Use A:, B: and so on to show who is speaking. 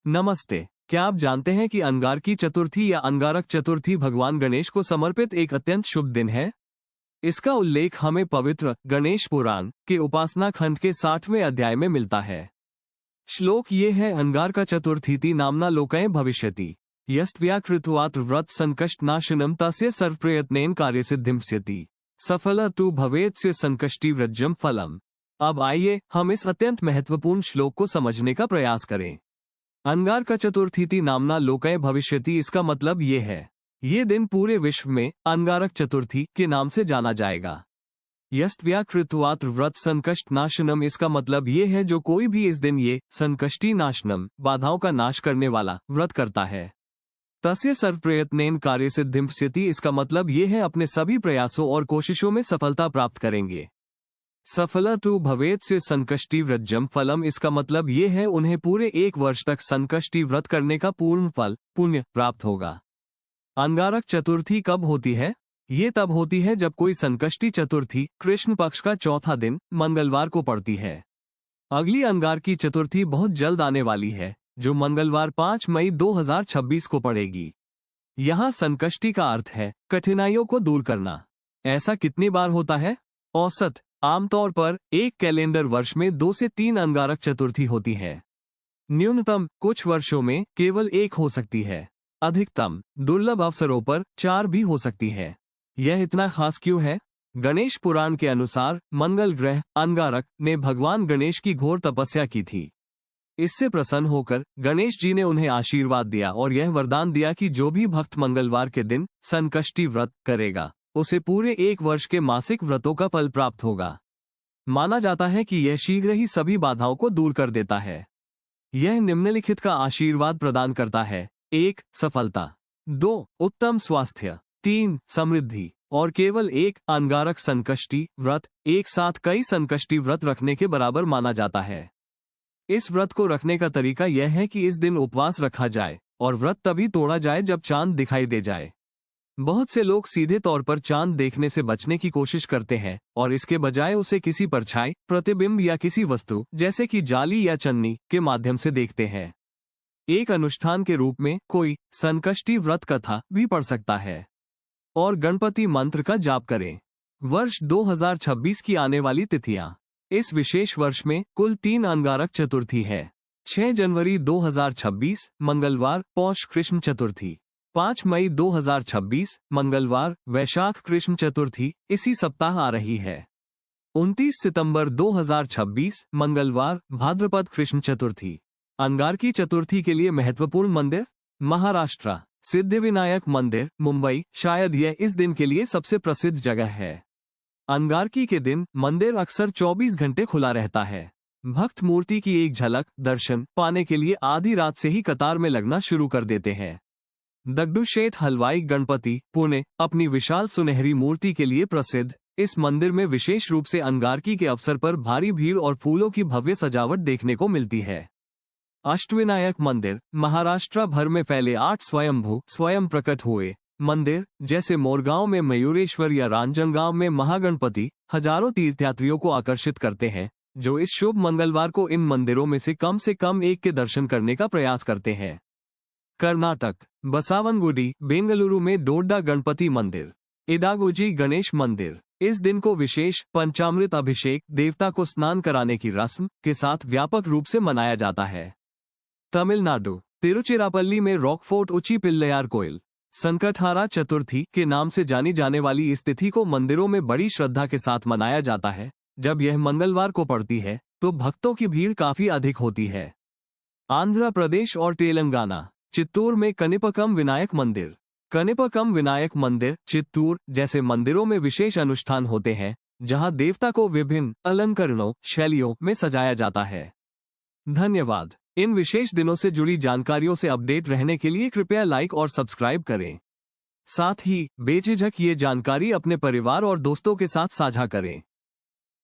A: नमस्ते। क्या आप जानते हैं कि अंगारकी चतुर्थी या अंगारक चतुर्थी भगवान गणेश को समर्पित एक अत्यंत शुभ दिन है? इसका उल्लेख हमें पवित्र गणेश पुराण के उपासना खंड के 60वें अध्याय में मिलता है। श्लोक ये है, अंगारका चतुर्थीति नामना लोकये भविष्यति यस्त्वया कृत्वात् व्रत संकष्ट नाशनम तस्य सर्वप्रयत्नेन कार्यसिद्धिम्स्यति सफल तु भवेत्स्य संकष्टिव्रजम फलम। अब आइए हम इस अत्यंत महत्वपूर्ण श्लोक को समझने का प्रयास करें। अंगारका चतुर्थीति नामना लोकये भविष्यति, इसका मतलब ये है, ये दिन पूरे विश्व में अंगारक चतुर्थी के नाम से जाना जाएगा। यस्त्वया कृत्वात् व्रत संकष्ट नाशनम, इसका मतलब ये है, जो कोई भी इस दिन ये संकष्टि नाशनम बाधाओं का नाश करने वाला व्रत करता है। तस्य सर्वप्रयत्नेन कार्यसिद्धिम्स्यति, इसका मतलब ये है, अपने सभी प्रयासों और कोशिशों में सफलता प्राप्त करेंगे। सफल तु भवेत्स्य संकष्टिव्रजम फलम, इसका मतलब ये है, उन्हें पूरे 1 वर्ष तक संकष्टि व्रत करने का पूर्ण फल पुण्य प्राप्त होगा। अंगारक चतुर्थी कब होती है? ये तब होती है जब कोई संकष्टि चतुर्थी कृष्ण पक्ष का चौथा दिन मंगलवार को पड़ती है। अगली अंगारकी चतुर्थी बहुत जल्द आने वाली है, जो मंगलवार 5 मई 2026 को पड़ेगी। यहाँ संकष्टि का अर्थ है कठिनाइयों को दूर करना। ऐसा कितनी बार होता है? औसत आमतौर पर एक कैलेंडर वर्ष में 2 से 3 अंगारक चतुर्थी होती है। न्यूनतम कुछ वर्षों में केवल 1 हो सकती है। अधिकतम दुर्लभ अवसरों पर 4 भी हो सकती है। यह इतना खास क्यों है? गणेश पुराण के अनुसार मंगल ग्रह अंगारक ने भगवान गणेश की घोर तपस्या की थी। इससे प्रसन्न होकर गणेश जी ने उन्हें आशीर्वाद दिया और यह वरदान दिया कि जो भी भक्त मंगलवार के दिन संकष्टि व्रत करेगा, उसे पूरे 1 वर्ष के मासिक व्रतों का फल प्राप्त होगा। माना जाता है कि यह शीघ्र ही सभी बाधाओं को दूर कर देता है। यह निम्नलिखित का आशीर्वाद प्रदान करता है: 1 सफलता, 2 उत्तम स्वास्थ्य, 3 समृद्धि और केवल 1 अंगारक संकष्टि व्रत एक साथ कई संकष्टि व्रत रखने के बराबर माना जाता है। इस व्रत को रखने का तरीका यह है कि इस दिन उपवास रखा जाए और व्रत तभी तोड़ा जाए जब चांद दिखाई दे जाए। बहुत से लोग सीधे तौर पर चांद देखने से बचने की कोशिश करते हैं और इसके बजाय उसे किसी परछाई, प्रतिबिंब या किसी वस्तु जैसे कि जाली या चन्नी के माध्यम से देखते हैं। एक अनुष्ठान के रूप में कोई संकष्टि व्रत कथा भी पढ़ सकता है और गणपति मंत्र का जाप करें। वर्ष 2026 की आने वाली तिथियां: इस विशेष वर्ष में कुल 3 अंगारक चतुर्थी है। 6 जनवरी 2026 मंगलवार पौष कृष्ण चतुर्थी, 5 मई 2026 मंगलवार वैशाख कृष्ण चतुर्थी इसी सप्ताह आ रही है। 29 सितंबर 2026 मंगलवार भाद्रपद कृष्ण चतुर्थी। अंगारकी चतुर्थी के लिए महत्वपूर्ण मंदिर: महाराष्ट्र सिद्धिविनायक मंदिर, मुंबई शायद यह इस दिन के लिए सबसे प्रसिद्ध जगह है। अंगारकी के दिन मंदिर अक्सर 24 घंटे खुला रहता है। भक्त मूर्ति की एक झलक दर्शन पाने के लिए आधी रात से ही कतार में लगना शुरू कर देते हैं। दगडूशेठ हलवाई गणपति पुणे अपनी विशाल सुनहरी मूर्ति के लिए प्रसिद्ध इस मंदिर में विशेष रूप से अंगारकी के अवसर पर भारी भीड़ और फूलों की भव्य सजावट देखने को मिलती है। अष्टविनायक मंदिर महाराष्ट्र भर में फैले 8 स्वयं प्रकट हुए मंदिर, जैसे मोरगांव में मयूरेश्वर या रांजनगांव में महागणपति, हजारों तीर्थयात्रियों को आकर्षित करते हैं, जो इस शुभ मंगलवार को इन मंदिरों में से कम एक के दर्शन करने का प्रयास करते हैं। कर्नाटक बसावनगुडी बेंगलुरु में डोड्डा गणपति मंदिर, इडागुजी गणेश मंदिर इस दिन को विशेष पंचामृत अभिषेक, देवता को स्नान कराने की रस्म के साथ व्यापक रूप से मनाया जाता है। तमिलनाडु तिरुचिरापल्ली में रॉकफोर्ट उची पिल्लैयार कोइल संकटहारा चतुर्थी के नाम से जानी जाने वाली इस तिथि को मंदिरों में बड़ी श्रद्धा के साथ मनाया जाता है। जब यह मंगलवार को पड़ती है तो भक्तों की भीड़ काफी अधिक होती है। आंध्र प्रदेश और तेलंगाना चित्तूर में कनिपकम विनायक मंदिर। कनिपकम विनायक मंदिर चित्तूर जैसे मंदिरों में विशेष अनुष्ठान होते हैं, जहां देवता को विभिन्न अलंकरणों शैलियों में सजाया जाता है। धन्यवाद। इन विशेष दिनों से जुड़ी जानकारियों से अपडेट रहने के लिए कृपया लाइक और सब्सक्राइब करें। साथ ही बेझिझक ये जानकारी अपने परिवार और दोस्तों के साथ साझा करें।